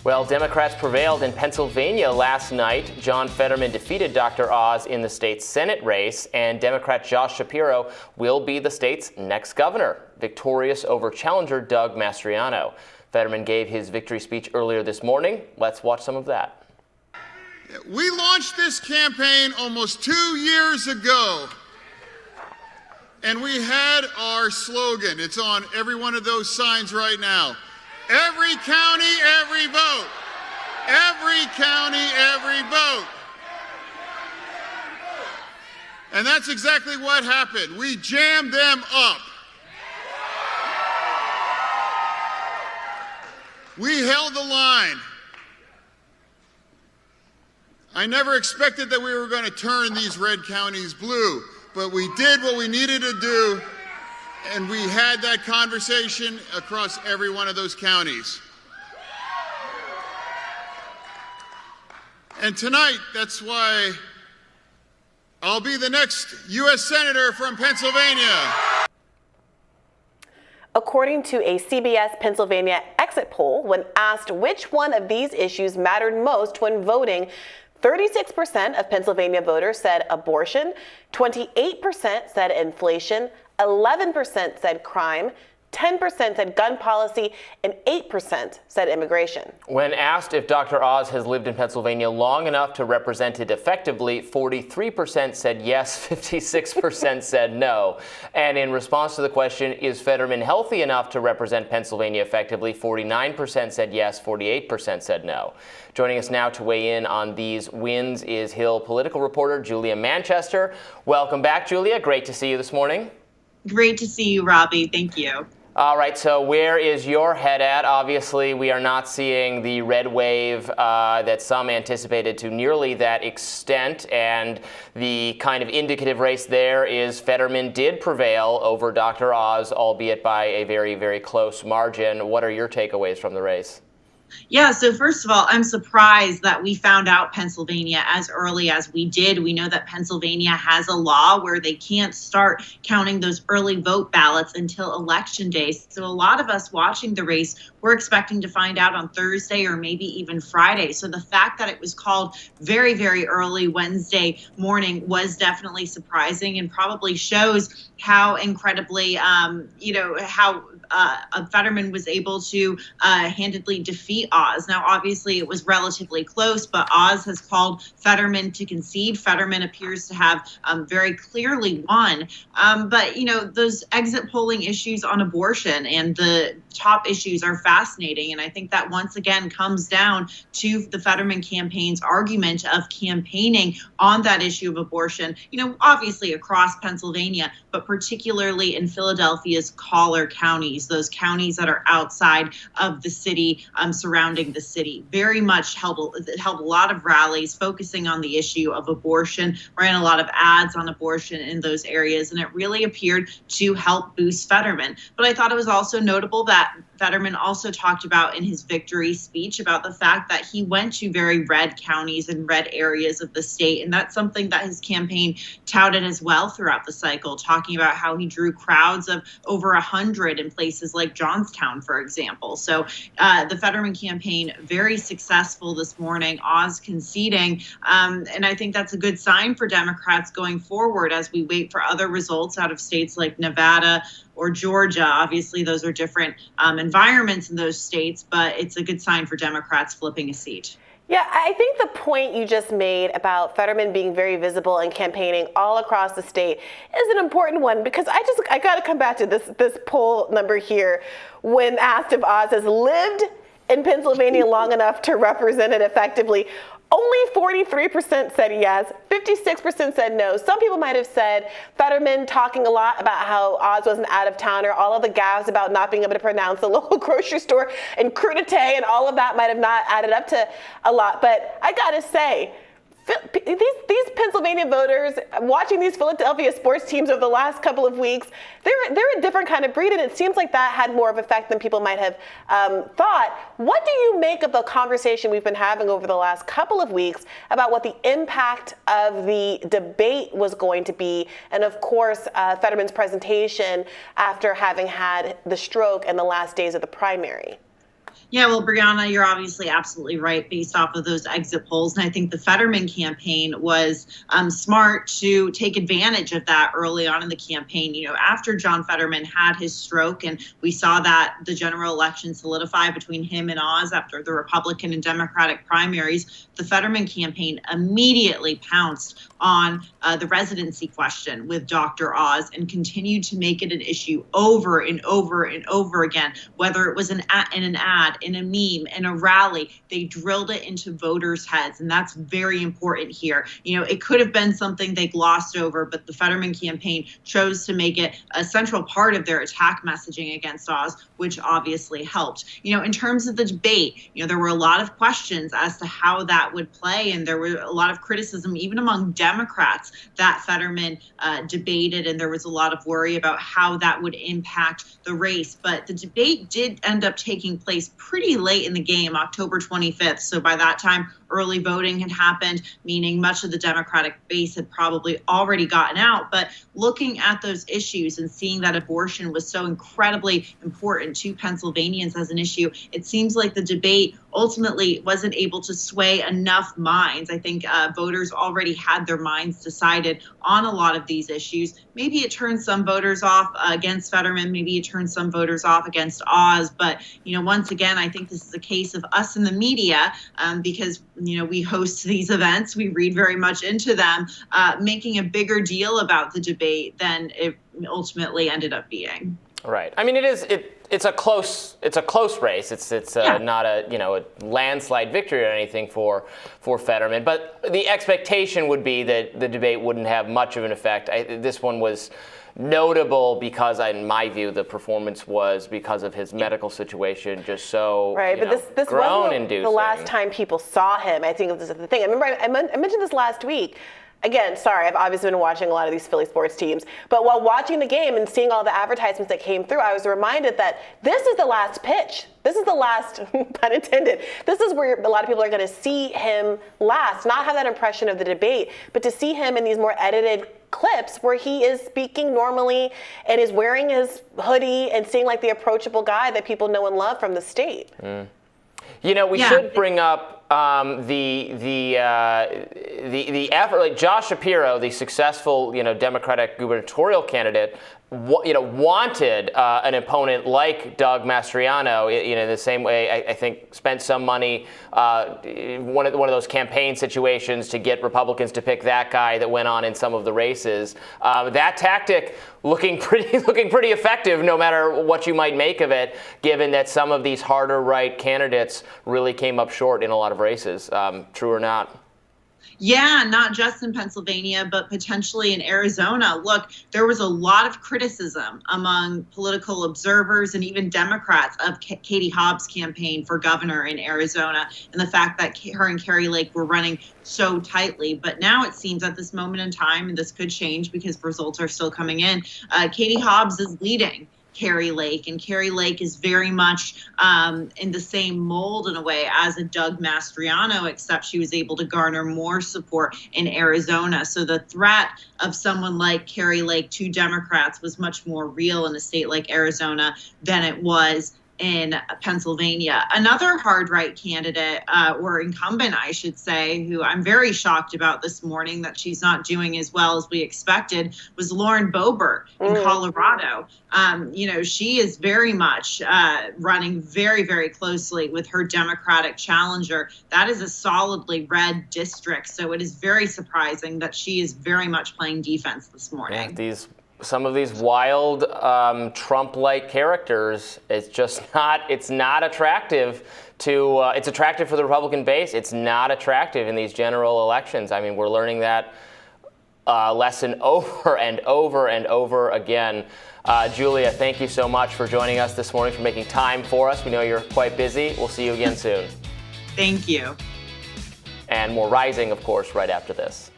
Well, Democrats prevailed in Pennsylvania last night. John Fetterman defeated Dr. Oz in the state's Senate race, and Democrat Josh Shapiro will be the state's next governor, victorious over challenger Doug Mastriano. Fetterman gave his victory speech earlier this morning. Let's watch some of that. We launched this campaign almost 2 years ago, and we had our slogan. It's on every one of those signs right now. Every county, every vote. Every county, every vote. And that's exactly what happened. We jammed them up. We held the line. I never expected that we were going to turn these red counties blue, but we did what we needed to do. And we had that conversation across every one of those counties. And tonight, that's why I'll be the next U.S. Senator from Pennsylvania. According to a CBS Pennsylvania exit poll, when asked which one of these issues mattered most when voting, 36% of Pennsylvania voters said abortion, 28% said inflation, 11% said crime, 10% said gun policy, and 8% said immigration. When asked if Dr. Oz has lived in Pennsylvania long enough to represent it effectively, 43% said yes, 56% said no. And in response to the question, is Fetterman healthy enough to represent Pennsylvania effectively, 49% said yes, 48% said no. Joining us now to weigh in on these wins is Hill political reporter Julia Manchester. Welcome back, Julia. Great to see you this morning. Great to see you, Robbie. Thank you. All right, so where is your head at? Obviously, we are not seeing the red wave that some anticipated to nearly that extent, and the kind of indicative race there is Fetterman did prevail over Dr. Oz, albeit by a very, very close margin. What are your takeaways from the race? Yeah, so first of all, I'm surprised that we found out Pennsylvania as early as we did. We know that Pennsylvania has a law where they can't start counting those early vote ballots until Election Day. So a lot of us watching the race, we're expecting to find out on Thursday or maybe even Friday. So the fact that it was called very, very early Wednesday morning was definitely surprising and probably shows how incredibly, how Fetterman was able to handedly defeat Oz. Now, obviously, it was relatively close, but Oz has called Fetterman to concede. Fetterman appears to have very clearly won. But, those exit polling issues on abortion and the top issues are fascinating. And I think that once again comes down to the Fetterman campaign's argument of campaigning on that issue of abortion, obviously across Pennsylvania, but particularly in Philadelphia's collar counties, those counties that are outside of the city, surrounding the city. Very much held a lot of rallies focusing on the issue of abortion, ran a lot of ads on abortion in those areas, and it really appeared to help boost Fetterman. But I thought it was also notable that Fetterman also talked about in his victory speech about the fact that he went to very red counties and red areas of the state. And that's something that his campaign touted as well throughout the cycle, talking about how he drew crowds of over 100 in places like Johnstown, for example. So the Fetterman campaign, very successful this morning, Oz conceding. And I think that's a good sign for Democrats going forward as we wait for other results out of states like Nevada or Georgia. Obviously, those are different environments in those states, but it's a good sign for Democrats flipping a seat. Yeah, I think the point you just made about Fetterman being very visible and campaigning all across the state is an important one, because I got to come back to this poll number here. When asked if Oz has lived in Pennsylvania long enough to represent it effectively, only 43% said yes, 56% said no. Some people might have said Fetterman talking a lot about how Oz was an out-of-towner, all of the gaffes about not being able to pronounce the local grocery store and crudité and all of that might have not added up to a lot. But I gotta say, these Pennsylvania voters watching these Philadelphia sports teams over the last couple of weeks, they're a different kind of breed, and it seems like that had more of an effect than people might have thought. What do you make of the conversation we've been having over the last couple of weeks about what the impact of the debate was going to be, and of course Fetterman's presentation after having had the stroke in the last days of the primary? Yeah, well, Brianna, you're obviously absolutely right based off of those exit polls. And I think the Fetterman campaign was smart to take advantage of that early on in the campaign. You know, after John Fetterman had his stroke, and we saw that the general election solidify between him and Oz after the Republican and Democratic primaries, the Fetterman campaign immediately pounced on the residency question with Dr. Oz and continued to make it an issue over and over and over again, whether it was in an ad, in a meme, in a rally. They drilled it into voters' heads, and that's very important here. You know, it could have been something they glossed over, but the Fetterman campaign chose to make it a central part of their attack messaging against Oz, which obviously helped. You know, in terms of the debate, you know, there were a lot of questions as to how that would play, and there were a lot of criticism, even among Democrats, that Fetterman debated, and there was a lot of worry about how that would impact the race. But the debate did end up taking place pretty late in the game, October 25th. So by that time, early voting had happened, meaning much of the Democratic base had probably already gotten out. But looking at those issues and seeing that abortion was so incredibly important to Pennsylvanians as an issue, it seems like the debate ultimately wasn't able to sway enough minds. I think voters already had their minds decided on a lot of these issues. Maybe it turned some voters off against Fetterman. Maybe it turned some voters off against Oz. But, you know, once again, I think this is a case of us in the media, because, you know, we host these events, we read very much into them, making a bigger deal about the debate than it ultimately ended up being. Right. I mean, it's a close race. It's not a landslide victory or anything for Fetterman. But the expectation would be that the debate wouldn't have much of an effect. This one was notable because, in my view, the performance was because of his medical situation, just so right. But this wasn't the last time people saw him. I think this is the thing. I remember I mentioned this last week. Again, sorry, I've obviously been watching a lot of these Philly sports teams, but while watching the game and seeing all the advertisements that came through, I was reminded that this is the last pitch. This is the last, pun intended, this is where a lot of people are going to see him last, not have that impression of the debate, but to see him in these more edited clips where he is speaking normally and is wearing his hoodie and seeing like the approachable guy that people know and love from the state. Mm. You know, we should bring up the effort. Like Josh Shapiro, the successful Democratic gubernatorial candidate, wanted an opponent like Doug Mastriano. In the same way, I think spent some money, one of those campaign situations to get Republicans to pick that guy that went on in some of the races. That tactic looking pretty effective, no matter what you might make of it, given that some of these harder right candidates really came up short in a lot of races. True or not? Yeah, not just in Pennsylvania, but potentially in Arizona. Look, there was a lot of criticism among political observers and even Democrats of Katie Hobbs' campaign for governor in Arizona and the fact that her and Kari Lake were running so tightly. But now it seems at this moment in time, and this could change because results are still coming in, Katie Hobbs is leading Kari Lake, and Kari Lake is very much in the same mold in a way as a Doug Mastriano, except she was able to garner more support in Arizona. So the threat of someone like Kari Lake to Democrats was much more real in a state like Arizona than it was in Pennsylvania. Another hard right candidate, or incumbent, I should say, who I'm very shocked about this morning that she's not doing as well as we expected, was Lauren Boebert in Colorado. She is very much running very, very closely with her Democratic challenger. That is a solidly red district, so it is very surprising that she is very much playing defense this morning. Yeah, some of these wild Trump-like characters, it's not attractive to, it's attractive for the Republican base. It's not attractive in these general elections. I mean, we're learning that lesson over and over and over again. Julia, thank you so much for joining us this morning, for making time for us. We know you're quite busy. We'll see you again soon. Thank you. And more Rising, of course, right after this.